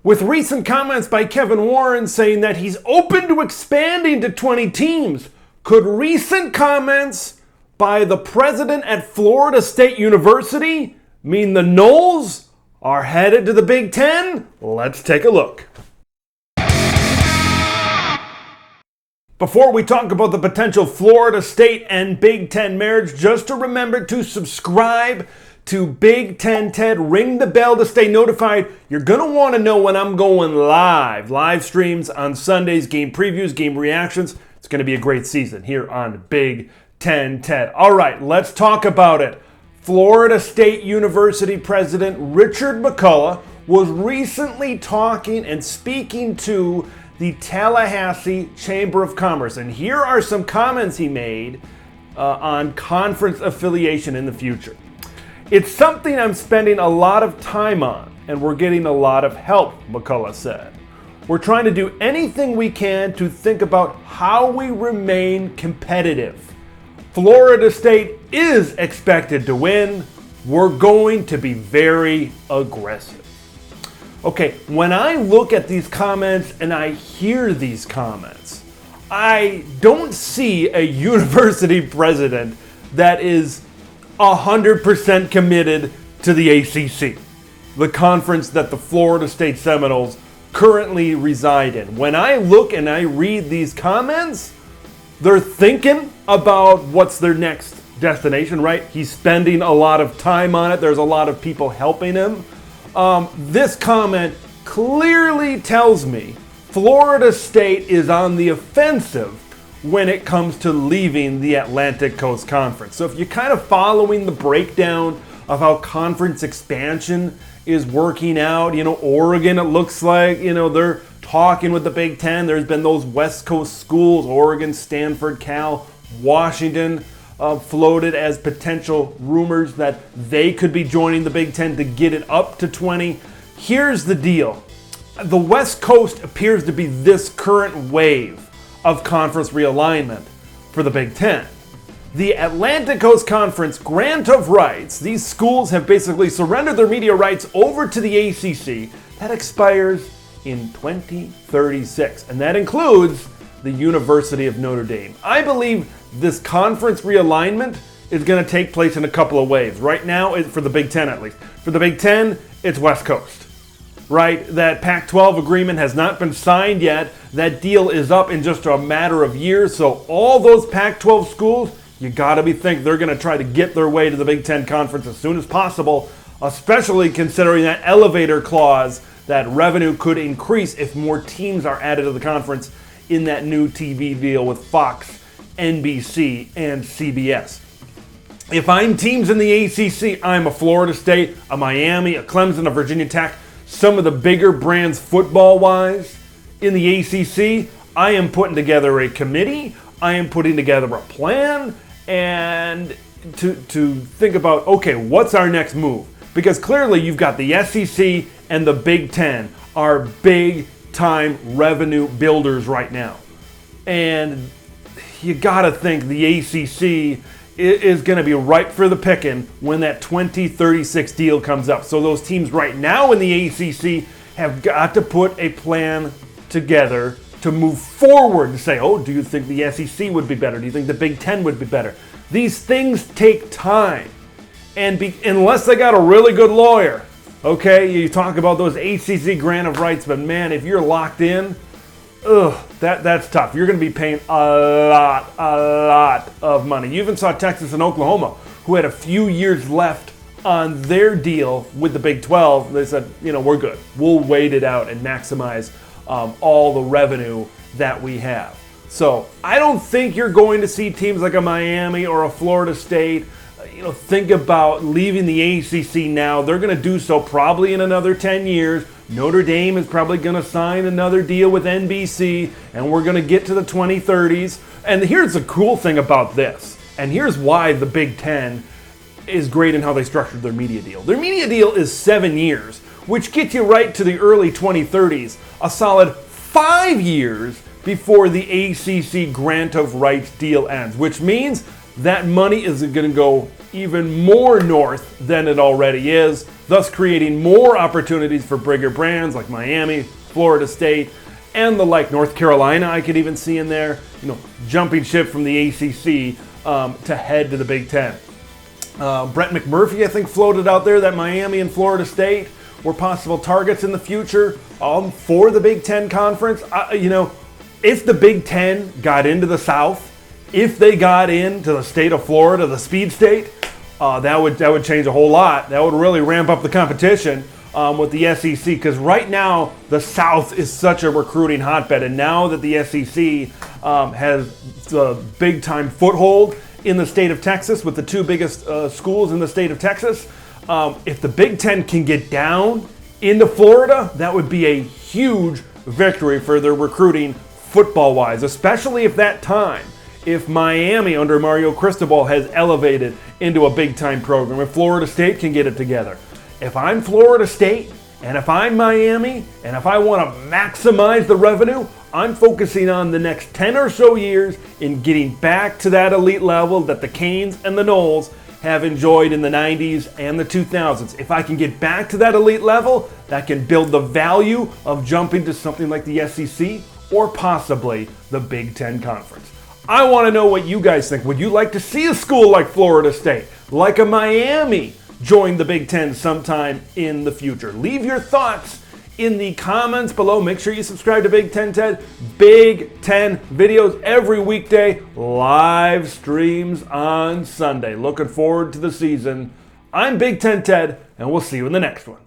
With recent comments by Kevin Warren saying that he's open to expanding to 20 teams, could recent comments by the president at Florida State University mean the Noles are headed to the Big Ten? Let's take a look. Before we talk about the potential Florida State and Big Ten marriage, just to remember to subscribe to Big Ten Ted. Ring the bell to stay notified. You're going to want to know when I'm going live. Live streams on Sundays, game previews, game reactions. It's going to be a great season here on Big Ten Ted. All right, let's talk about it. Florida State University President Richard McCullough was recently talking and speaking to the Tallahassee Chamber of Commerce. And here are some comments he made on conference affiliation in the future. It's something I'm spending a lot of time on, and we're getting a lot of help, McCullough said. We're trying to do anything we can to think about how we remain competitive. Florida State is expected to win. We're going to be very aggressive. Okay, when I look at these comments and I hear these comments, I don't see a university president that is 100% committed to the ACC, the conference that the Florida State Seminoles currently reside in. When I look and I read these comments, they're thinking about what's their next destination, right? He's spending a lot of time on it. There's a lot of people helping him. This comment clearly tells me Florida State is on the offensive when it comes to leaving the Atlantic Coast Conference. So if you're kind of following the breakdown of how conference expansion is working out, Oregon, it looks like, they're talking with the Big Ten. There's been those West Coast schools, Oregon, Stanford, Cal, Washington, floated as potential rumors that they could be joining the Big Ten to get it up to 20. Here's the deal. The West Coast appears to be this current wave of conference realignment for the Big Ten. The Atlantic Coast Conference grant of rights, these schools have basically surrendered their media rights over to the ACC. That expires in 2036, and that includes the University of Notre Dame. I believe this conference realignment is going to take place in a couple of waves. Right now, for the Big Ten at least. For the Big Ten, it's West Coast, right? That Pac-12 agreement has not been signed yet. That deal is up in just a matter of years. So all those Pac-12 schools, you got to be thinking they're going to try to get their way to the Big Ten Conference as soon as possible, especially considering that elevator clause that revenue could increase if more teams are added to the conference in that new TV deal with Fox, NBC, and CBS. If I'm teams in the ACC, I'm a Florida State, a Miami, a Clemson, a Virginia Tech, some of the bigger brands football-wise in the ACC. I am putting together a committee. I am putting together a plan and to think about, okay, what's our next move? Because clearly you've got the SEC and the Big Ten are big-time revenue builders right now. And you got to think the ACC is going to be ripe for the picking when that 2036 deal comes up. So those teams right now in the ACC have got to put a plan together to move forward to say, oh, do you think the SEC would be better? Do you think the Big Ten would be better? These things take time. And unless they got a really good lawyer, okay, you talk about those ACC grant of rights, but man, if you're locked in, that's tough. You're going to be paying a lot of money. You even saw Texas and Oklahoma, who had a few years left on their deal with the Big 12. They said, we're good. We'll wait it out and maximize all the revenue that we have. So I don't think you're going to see teams like a Miami or a Florida State, think about leaving the ACC now. They're going to do so probably in another 10 years. Notre Dame is probably going to sign another deal with NBC, and we're going to get to the 2030s. And here's the cool thing about this, and here's why the Big Ten is great in how they structured their media deal. Their media deal is 7 years, which gets you right to the early 2030s, a solid 5 years before the ACC grant of rights deal ends, which means that money is going to go even more north than it already is. thus creating more opportunities for bigger brands like Miami, Florida State, and the like. North Carolina I could even see in there, jumping ship from the ACC to head to the Big Ten. Brett McMurphy, I think, floated out there that Miami and Florida State were possible targets in the future for the Big Ten Conference. If the Big Ten got into the South, if they got into the state of Florida, the Speed State, that would change a whole lot. That would really ramp up the competition with the SEC, because right now the South is such a recruiting hotbed, and now that the SEC has the big-time foothold in the state of Texas with the two biggest schools in the state of Texas, if the Big Ten can get down into Florida, that would be a huge victory for their recruiting football-wise, especially if Miami under Mario Cristobal has elevated into a big-time program, if Florida State can get it together. If I'm Florida State and if I'm Miami and if I want to maximize the revenue, I'm focusing on the next 10 or so years in getting back to that elite level that the Canes and the Noles have enjoyed in the 90s and the 2000s. If I can get back to that elite level, that can build the value of jumping to something like the SEC or possibly the Big Ten Conference. I want to know what you guys think. Would you like to see a school like Florida State, like a Miami, join the Big Ten sometime in the future? Leave your thoughts in the comments below. Make sure you subscribe to Big Ten Ted. Big Ten videos every weekday, live streams on Sunday. Looking forward to the season. I'm Big Ten Ted, and we'll see you in the next one.